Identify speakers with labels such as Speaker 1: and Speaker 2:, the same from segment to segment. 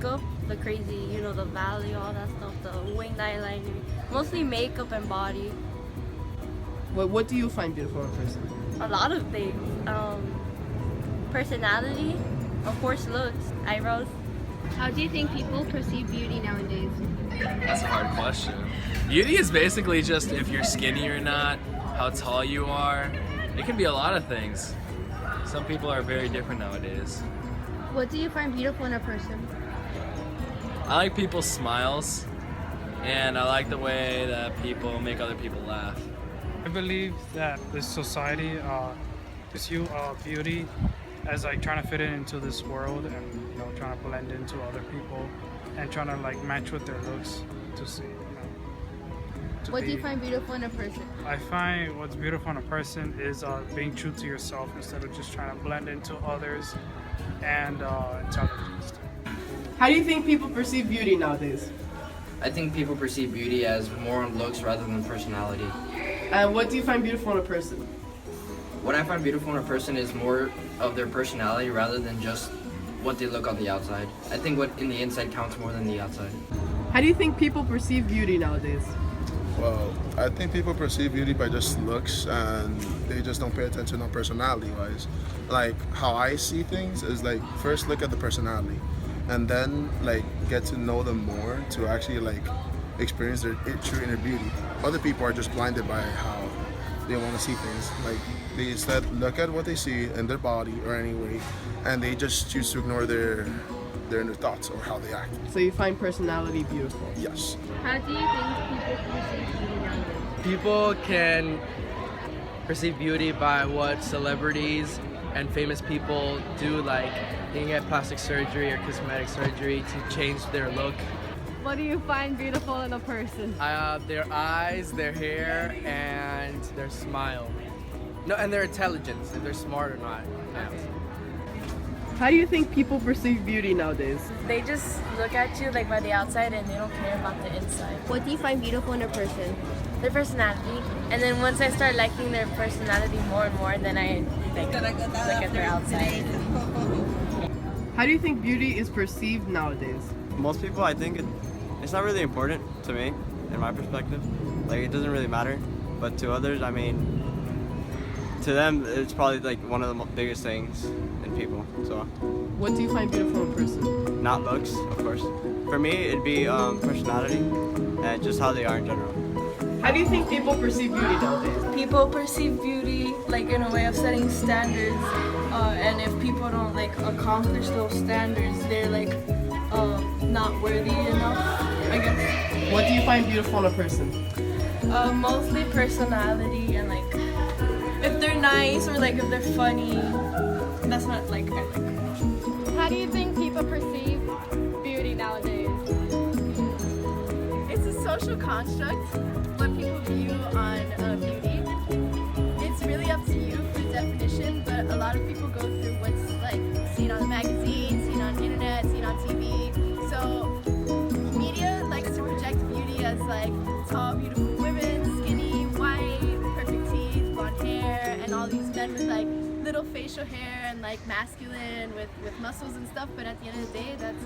Speaker 1: makeup, the crazy, the valley, all that stuff, the winged eyeliner. Mostly makeup and body.
Speaker 2: What do you find beautiful in a person?
Speaker 1: A lot of things. Personality, of course, looks, eyebrows.
Speaker 3: How do you think people perceive beauty nowadays?
Speaker 4: That's a hard question. Beauty is basically just if you're skinny or not, how tall you are. It can be a lot of things. Some people are very different nowadays.
Speaker 3: What do you find beautiful in a person?
Speaker 4: I like people's smiles, and I like the way that people make other people laugh.
Speaker 5: I believe that this society views beauty as like trying to fit it into this world and trying to blend into other people and trying to like match with their looks to see.
Speaker 3: What do you find beautiful in a person?
Speaker 5: I find what's beautiful in a person is being true to yourself instead of just trying to blend into others and intelligence.
Speaker 2: How do you think people perceive beauty nowadays?
Speaker 6: I think people perceive beauty as more on looks rather than personality.
Speaker 2: And what do you find beautiful in a person?
Speaker 6: What I find beautiful in a person is more of their personality rather than just what they look on the outside. I think what in the inside counts more than the outside.
Speaker 2: How do you think people perceive beauty nowadays?
Speaker 7: Well, I think people perceive beauty by just looks and they just don't pay attention on personality wise. Like how I see things is like first look at the personality and then like get to know them more to actually like experience their true inner beauty. Other people are just blinded by how they want to see things. Like they instead look at what they see in their body or any way and they just choose to ignore their inner thoughts or how they act.
Speaker 2: So you find personality beautiful?
Speaker 7: Yes.
Speaker 3: How do you think people perceive beauty nowadays?
Speaker 8: People can perceive beauty by what celebrities and famous people do, like they can get plastic surgery or cosmetic surgery to change their look.
Speaker 3: What do you find beautiful in a person?
Speaker 8: Their eyes, their hair, and their smile. No, and their intelligence, if they're smart or not. Yeah.
Speaker 2: How do you think people perceive beauty nowadays?
Speaker 1: They just look at you like by the outside and they don't care about the inside.
Speaker 3: What do you find beautiful in a person?
Speaker 1: Their personality. And then once I start liking their personality more and more, then I look at their outside.
Speaker 2: How do you think beauty is perceived nowadays?
Speaker 9: Most people, I think it's not really important to me, in my perspective. Like, it doesn't really matter. But to others, I mean, to them, it's probably like one of the biggest things in people. So,
Speaker 2: what do you find beautiful in a person?
Speaker 9: Not looks, of course. For me, it'd be personality and just how they are in general.
Speaker 2: How do you think people perceive beauty nowadays?
Speaker 1: People perceive beauty like in a way of setting standards, and if people don't like accomplish those standards, they're like not worthy enough, I guess.
Speaker 2: What do you find beautiful in a person?
Speaker 1: Mostly personality and like if they're nice or like if they're funny. That's not like I like.
Speaker 3: How do you think people perceive beauty nowadays?
Speaker 10: It's a social construct, what people view on beauty. It's really up to you for the definition, but a lot of people go through what's like seen on the magazine, seen on the internet, seen on TV. So media likes to project beauty as like tall, beautiful women, skinny, white, perfect teeth, blonde hair, and all these men with like little facial hair and like masculine with muscles and stuff. But at the end of the day, that's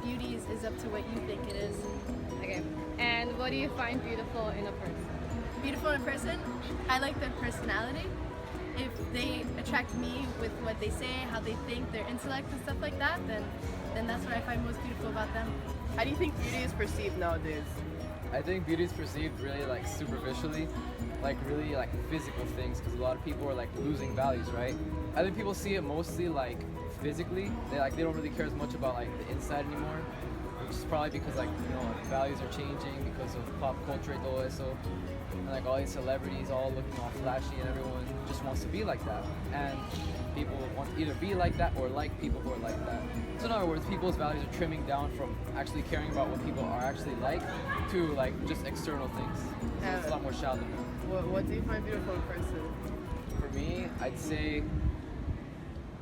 Speaker 10: beauty is up to what you think it is.
Speaker 3: Okay. And what do you find beautiful in a person?
Speaker 10: Beautiful in a person, I like their personality. If they attract me with what they say, how they think, their intellect and stuff like that, then that's what I find most beautiful about them.
Speaker 2: How do you think beauty is perceived nowadays?
Speaker 8: I think beauty is perceived really like superficially, like really like physical things, because a lot of people are like losing values, right? I think people see it mostly like physically. They don't really care as much about like the inside anymore, which is probably because like values are changing because of pop culture y todo eso, and like all these celebrities all looking all flashy and everyone just wants to be like that, and people want to either be like that or like people who are like that. So in other words, people's values are trimming down from actually caring about what people are actually like to like just external things. So it's a lot more shallow.
Speaker 2: What do you find beautiful in a person?
Speaker 8: For me, I'd say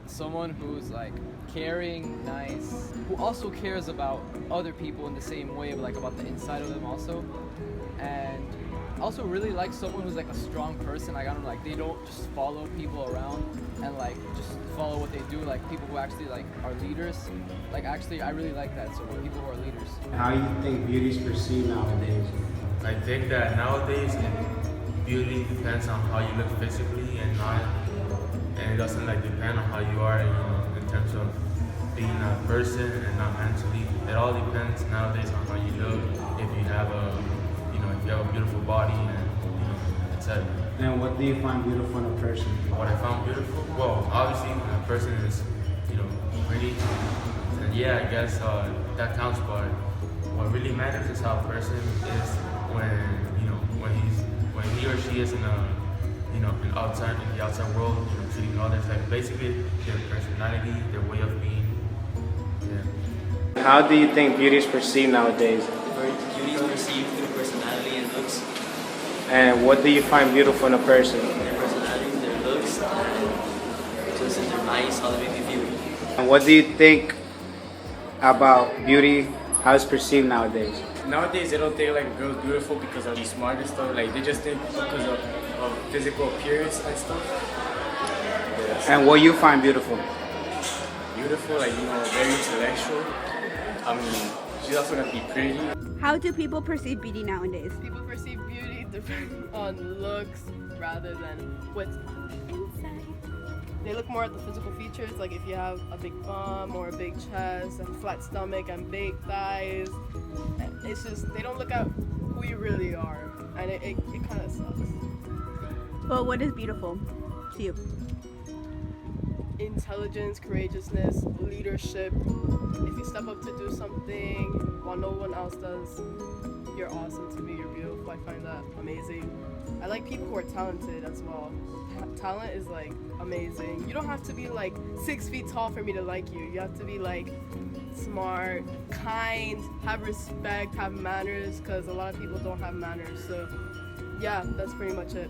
Speaker 8: someone who's like caring, nice, who also cares about other people in the same way, but like about the inside of them also, and also really like someone who's like a strong person. Like I don't know, like they don't just follow people around and like just follow what they do. Like people who actually like are leaders. Like actually, I really like that. So people who are leaders.
Speaker 11: How do you think beauty is perceived nowadays?
Speaker 12: I think that nowadays beauty depends on how you look physically and it doesn't like depend on how you are, in terms of being a person and not mentally. It all depends nowadays on how you look. If you have a beautiful body and etc.
Speaker 11: And what do you find beautiful in a person?
Speaker 12: What I found beautiful, well, obviously when a person is, pretty, then yeah, I guess that counts. But what really matters is how a person is when he or she is in the outside world, treating others, like basically their personality, their way of being. Yeah.
Speaker 11: How do you think beauty is perceived nowadays?
Speaker 13: Beauty is perceived through personality and looks.
Speaker 11: And what do you find beautiful in a person?
Speaker 13: Their personality, their looks, and just if they're nice, how they make me feel.
Speaker 11: And what do you think about beauty, how it's perceived nowadays?
Speaker 14: Nowadays, they don't think like a girl's beautiful because of she's smart and stuff. Like they just think because of physical appearance and stuff. Yes.
Speaker 11: And what you find beautiful?
Speaker 14: Beautiful, like very intellectual. I mean, she's also gonna be pretty.
Speaker 15: How do people perceive beauty nowadays?
Speaker 2: People perceive beauty depending on looks rather than what's on the inside. They look more at the physical features, like if you have a big bum or a big chest and flat stomach and big thighs. It's just, they don't look at who you really are, and it kind of sucks.
Speaker 15: Well, what is beautiful to you?
Speaker 2: Intelligence, courageousness, leadership. If you step up to do something while no one else does, you're awesome to me, you're beautiful. I find that amazing. I like people who are talented as well. Talent is like amazing. You don't have to be like 6 feet tall for me to like you. You have to be like smart, kind, have respect, have manners, because a lot of people don't have manners. So yeah, that's pretty much it.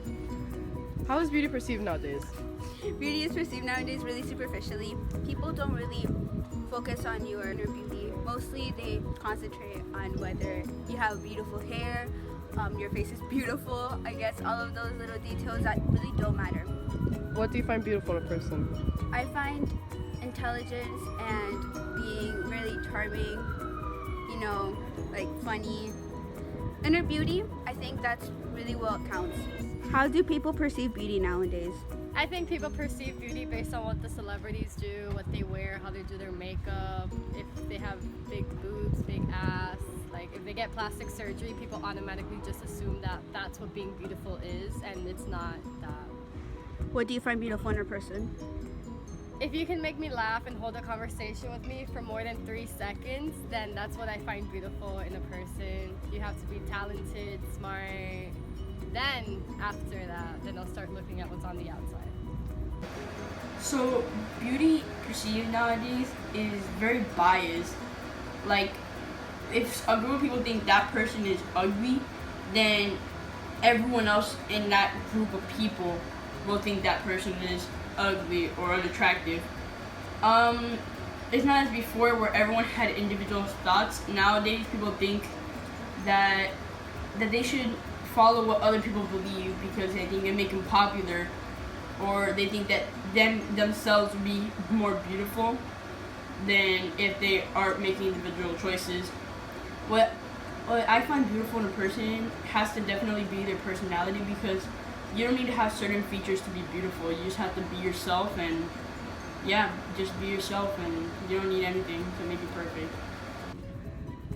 Speaker 2: How is beauty perceived nowadays?
Speaker 15: Beauty is perceived nowadays really superficially. People don't really focus on your inner beauty. Mostly they concentrate on whether you have beautiful hair, your face is beautiful. I guess all of those little details that really don't matter.
Speaker 2: What do you find beautiful in a person?
Speaker 15: I find intelligence and being really charming, like funny. Inner beauty, I think that's really what counts. How do people perceive beauty nowadays?
Speaker 3: I think people perceive beauty based on what the celebrities do, what they wear, how they do their makeup, if they have big boobs, big ass. Like if they get plastic surgery, people automatically just assume that that's what being beautiful is, and it's not that.
Speaker 15: What do you find beautiful in a person?
Speaker 3: If you can make me laugh and hold a conversation with me for more than 3 seconds, then that's what I find beautiful in a person. You have to be talented, smart. Then after that, then I'll start looking at what's on the outside.
Speaker 1: So beauty perceived nowadays is very biased. Like if a group of people think that person is ugly, then everyone else in that group of people will think that person is ugly or unattractive. It's not as before where everyone had individual thoughts. Nowadays people think that they should follow what other people believe because they think it make them popular, or they think that themselves would be more beautiful than if they are making individual choices. What I find beautiful in a person has to definitely be their personality, because you don't need to have certain features to be beautiful. You just have to be yourself, and yeah, just be yourself, and you don't need anything to make you perfect.